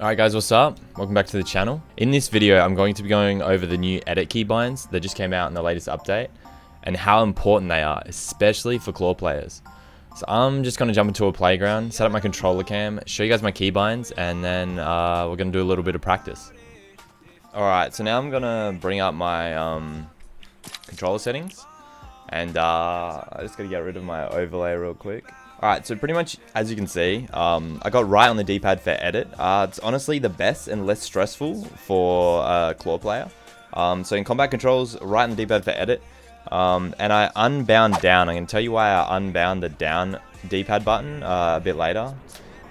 Alright guys, what's up? Welcome back to the channel. In this video, I'm going to be going over the new edit keybinds that just came out in the latest update and how important they are, especially for claw players. So I'm just going to jump into a playground, set up my controller cam, show you guys my keybinds, and then we're going to do a little bit of practice. Alright, so now I'm going to bring up my controller settings, and I just got to get rid of my overlay real quick. Alright, so pretty much, as you can see, I got right on the D-pad for edit. It's honestly the best and less stressful for a claw player. So in combat controls, right on the D-pad for edit. And I unbound down. I'm going to tell you why I unbound the down D-pad button a bit later.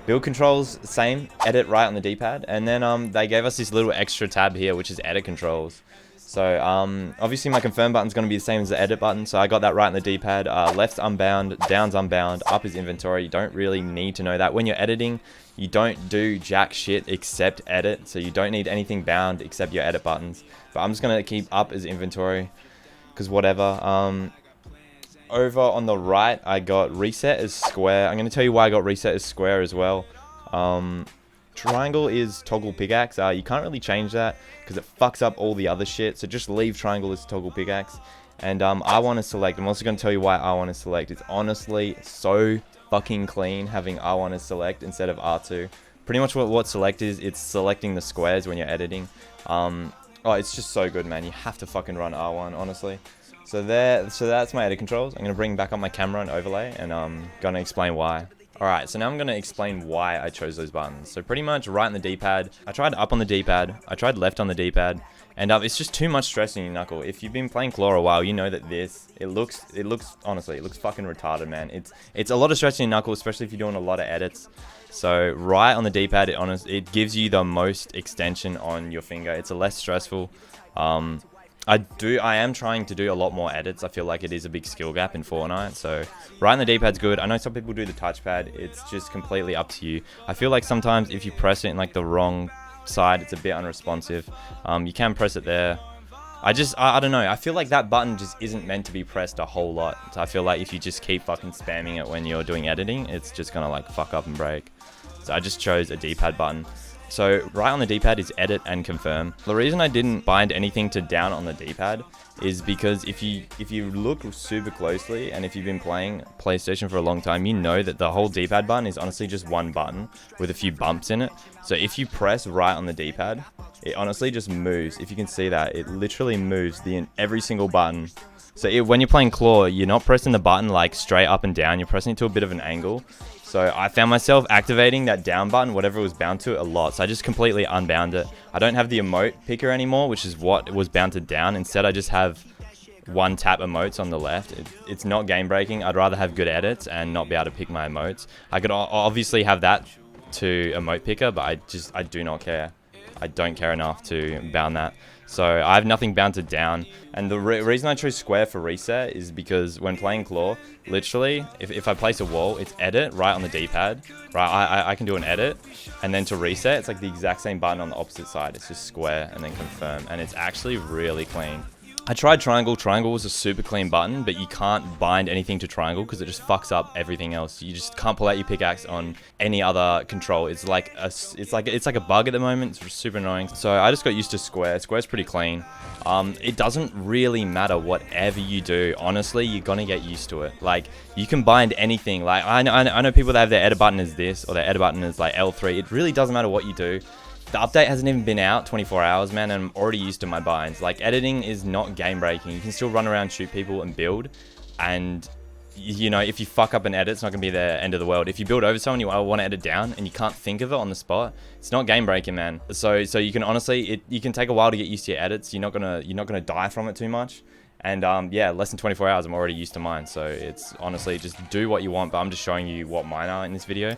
Build controls, same, edit right on the D-pad. And then they gave us this little extra tab here, which is edit controls. So obviously my confirm button is going to be the same as the edit button, so I got that right on the D-pad. Left's unbound, down's unbound, up is inventory. You don't really need to know that. When you're editing, you don't do jack shit except edit, so you don't need anything bound except your edit buttons. But I'm just going to keep up as inventory, because whatever. Over on the right, I got reset as square. I'm going to tell you why I got reset as square as well. Triangle is toggle pickaxe. You can't really change that because it fucks up all the other shit. So just leave triangle as toggle pickaxe. And I want to select. I'm also going to tell you why I want to select. It's honestly so fucking clean having I want to select instead of R2. Pretty much what select is, it's selecting the squares when you're editing. Oh, it's just so good, man. You have to fucking run R1, honestly. So that's my edit controls. I'm going to bring back up my camera and overlay, and I'm going to explain why. Alright, so now I'm going to explain why I chose those buttons. So pretty much right on the D-pad, I tried up on the D-pad, I tried left on the D-pad, and it's just too much stress in your knuckle. If you've been playing claw a while, you know that honestly, it looks fucking retarded, man. It's a lot of stress in your knuckle, especially if you're doing a lot of edits. So right on the D-pad, it gives you the most extension on your finger. It's less stressful. I am trying to do a lot more edits. I feel like it is a big skill gap in Fortnite. So right on the D-pad's good. I know some people do the touchpad. It's just completely up to you. I feel like sometimes if you press it in like the wrong side, it's a bit unresponsive. You can press it there. I don't know. I feel like that button just isn't meant to be pressed a whole lot. So I feel like if you just keep fucking spamming it when you're doing editing, it's just gonna like fuck up and break. So I just chose a D-pad button. So right on the D-pad is edit and confirm. The reason I didn't bind anything to down on the D-pad is because if you look super closely, and if you've been playing PlayStation for a long time, you know that the whole D-pad button is honestly just one button with a few bumps in it. So if you press right on the D-pad, it honestly just moves. If you can see that, it literally moves every single button. So when you're playing claw, you're not pressing the button like straight up and down, you're pressing it to a bit of an angle. So I found myself activating that down button, whatever it was bound to, a lot. So I just completely unbound it. I don't have the emote picker anymore, which is what was bound to down. Instead, I just have one tap emotes on the left. It's not game breaking. I'd rather have good edits and not be able to pick my emotes. I could obviously have that to emote picker, but I do not care. I don't care enough to bound that. So I have nothing bound to down. And the reason I chose square for reset is because when playing claw, literally, if I place a wall, it's edit right on the D-pad. Right, I can do an edit. And then to reset, it's like the exact same button on the opposite side. It's just square and then confirm. And it's actually really clean. I tried triangle. Triangle was a super clean button, but you can't bind anything to triangle because it just fucks up everything else. You just can't pull out your pickaxe on any other control. It's like a bug at the moment. It's super annoying. So I just got used to square. Square's pretty clean. It doesn't really matter whatever you do. Honestly, you're gonna get used to it. Like you can bind anything. Like I know people that have their edit button as this or their edit button is like L3. It really doesn't matter what you do. The update hasn't even been out 24 hours, man, and I'm already used to my binds. Like, editing is not game breaking. You can still run around, shoot people, and build. And, you know, if you fuck up an edit, it's not going to be the end of the world. If you build over someone, you want to edit down, and you can't think of it on the spot, it's not game breaking, man. So you can honestly, you can take a while to get used to your edits. You're not gonna die from it too much. And yeah, less than 24 hours, I'm already used to mine. So it's honestly just do what you want, but I'm just showing you what mine are in this video.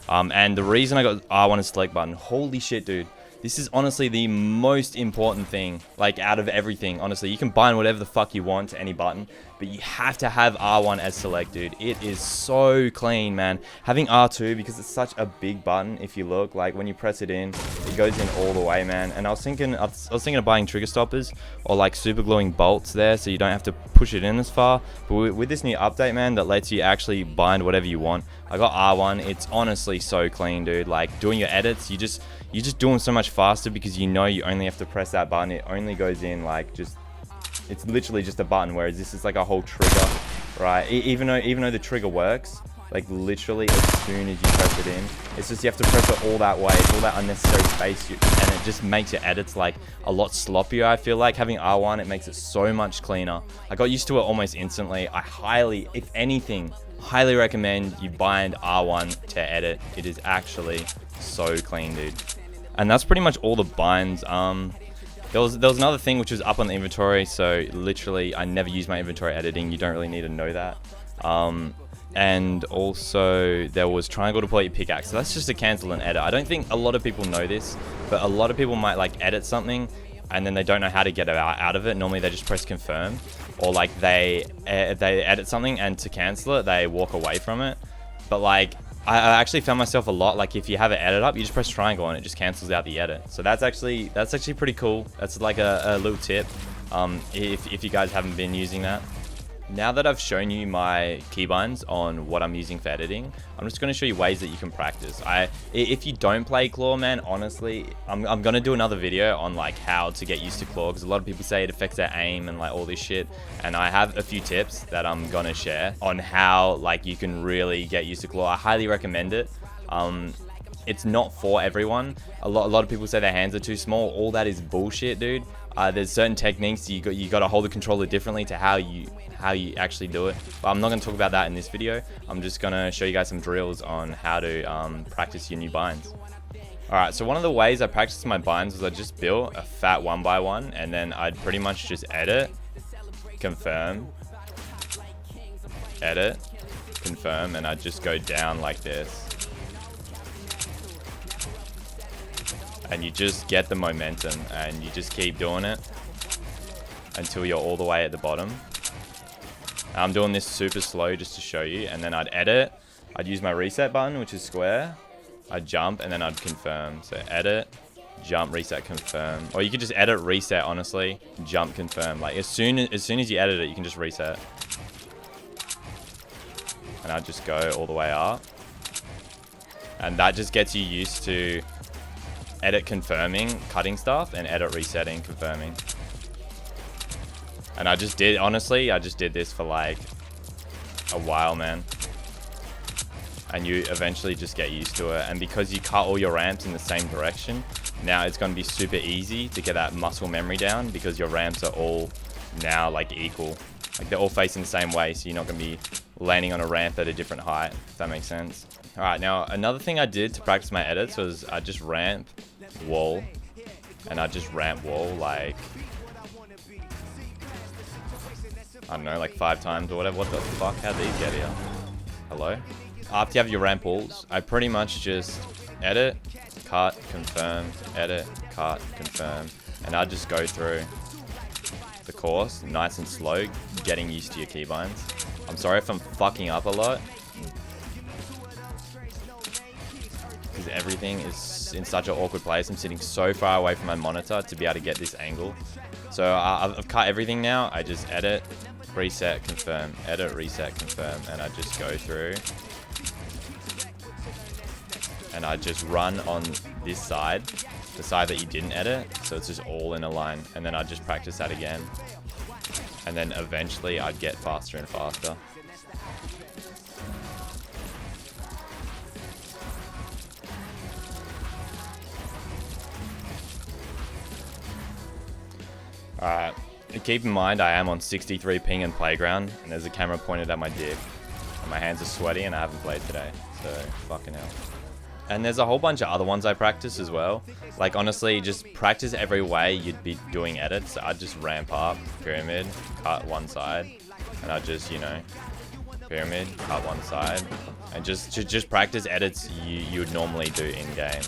And the reason I got R1 as select button, holy shit, dude. This is honestly the most important thing, like out of everything. Honestly, you can bind whatever the fuck you want to any button, but you have to have R1 as select, dude. It is so clean, man. Having R2, because it's such a big button, if you look, like when you press it in, it goes in all the way, man. And I was thinking of buying trigger stoppers or like super gluing bolts there, so you don't have to push it in as far. But with this new update, man, that lets you actually bind whatever you want. I got R1. It's honestly so clean, dude. Like doing your edits, you just do them so much faster because you know you only have to press that button. It only goes in like it's literally just a button, whereas this is like a whole trigger, right? Even though the trigger works, like literally as soon as you press it in, it's just you have to press it all that way. It's all that unnecessary space, and it just makes your edits like a lot sloppier. I feel like having R1, it makes it so much cleaner. I got used to it almost instantly. I highly, if anything, highly recommend you bind R1 to edit. It is actually so clean, dude. And that's pretty much all the binds. There was another thing which was up on the inventory, so literally I never use my inventory editing. You don't really need to know that. And also there was triangle to pull out your pickaxe. So that's just to cancel an edit. I don't think a lot of people know this, but a lot of people might like edit something and then they don't know how to get out of it. Normally they just press confirm, or like they edit something and to cancel it they walk away from it. But like I actually found myself a lot, like if you have it edit up, you just press triangle and it just cancels out the edit. So that's actually pretty cool. That's like a little tip if you guys haven't been using that. Now that I've shown you my keybinds on what I'm using for editing, I'm just going to show you ways that you can practice. If you don't play Claw, man, honestly, I'm going to do another video on like how to get used to Claw, because a lot of people say it affects their aim and like all this shit. And I have a few tips that I'm going to share on how like you can really get used to Claw. I highly recommend it. It's not for everyone. A lot of people say their hands are too small. All that is bullshit, dude. There's certain techniques you got to hold the controller differently to how you actually do it. But I'm not going to talk about that in this video. I'm just going to show you guys some drills on how to practice your new binds. Alright, so one of the ways I practiced my binds was I just built a fat 1x1, and then I'd pretty much just edit, confirm, edit, confirm, and I'd just go down like this. And you just get the momentum and you just keep doing it until you're all the way at the bottom. I'm doing this super slow just to show you, and then I'd edit. I'd use my reset button, which is square. I'd jump and then I'd confirm. So edit, jump, reset, confirm. Or you could just edit, reset, honestly, jump, confirm. Like as soon as you edit it, you can just reset. And I'd just go all the way up. And that just gets you used to edit confirming, cutting stuff, and edit resetting, confirming. And I just did this for like a while, man. And you eventually just get used to it. And because you cut all your ramps in the same direction, now it's going to be super easy to get that muscle memory down, because your ramps are all now like equal. Like they're all facing the same way, so you're not going to be landing on a ramp at a different height, if that makes sense. Alright, now another thing I did to practice my edits was I just ramp, wall, and I just ramp wall like, I don't know, like 5 times or whatever. What the fuck? How'd these get here? Hello? After you have your ramp walls, I pretty much just edit, cut, confirm, edit, cut, confirm, and I just go through the course nice and slow, getting used to your keybinds. I'm sorry if I'm fucking up a lot, because everything is in such an awkward place. I'm sitting so far away from my monitor to be able to get this angle. So I've cut everything now. I just edit, reset, confirm, edit, reset, confirm, and I just go through. And I just run on this side, the side that you didn't edit, so it's just all in a line. And then I'd just practice that again. And then eventually I'd get faster and faster. Alright, keep in mind I am on 63 ping and playground, and there's a camera pointed at my dick. And my hands are sweaty and I haven't played today, so fucking hell. And there's a whole bunch of other ones I practice as well. Like honestly, just practice every way you'd be doing edits. I'd just ramp up, pyramid, cut one side, and I'd just, you know, pyramid, cut one side, and just practice edits you would normally do in game.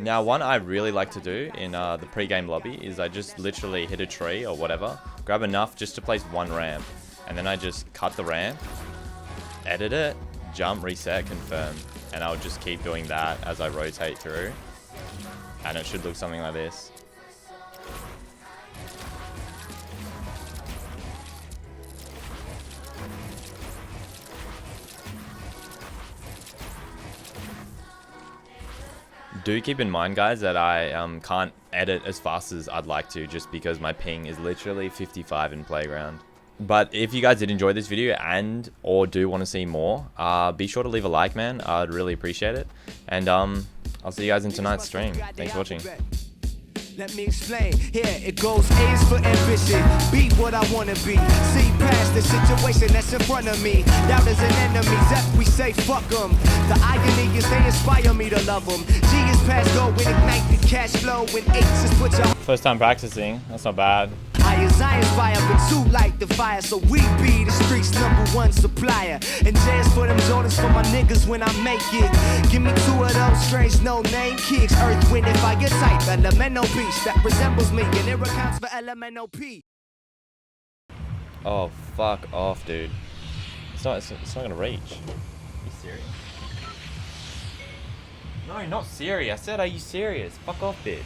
Now, one I really like to do in the pre-game lobby is I just literally hit a tree or whatever, grab enough just to place one ramp, and then I just cut the ramp, edit it, jump, reset, confirm, and I'll just keep doing that as I rotate through, and it should look something like this. Do keep in mind, guys, that I can't edit as fast as I'd like to just because my ping is literally 55 in Playground. But if you guys did enjoy this video and or do want to see more, be sure to leave a like, man. I'd really appreciate it. And I'll see you guys in tonight's stream. Thanks for watching. Let me explain. Here it goes. A is for ambition. Be what I wanna be. See past the situation that's in front of me. Doubt is an enemy. Zep, we say fuck them. The irony is they inspire me to love them. G is past go when ignite the cash flow. When H is put your First time practicing. That's not bad. I inspire, but two light the fire. So we be the streets' #1 supplier. And J's for them Jordans for my niggas when I make it. Give me 2 of those strange no-name kicks. Earth, wind, and fire type. Elemental piece that resembles me. And it accounts for elemental P. Oh, fuck off, dude. It's not gonna reach. Are you serious? No, not serious. I said, are you serious? Fuck off, bitch.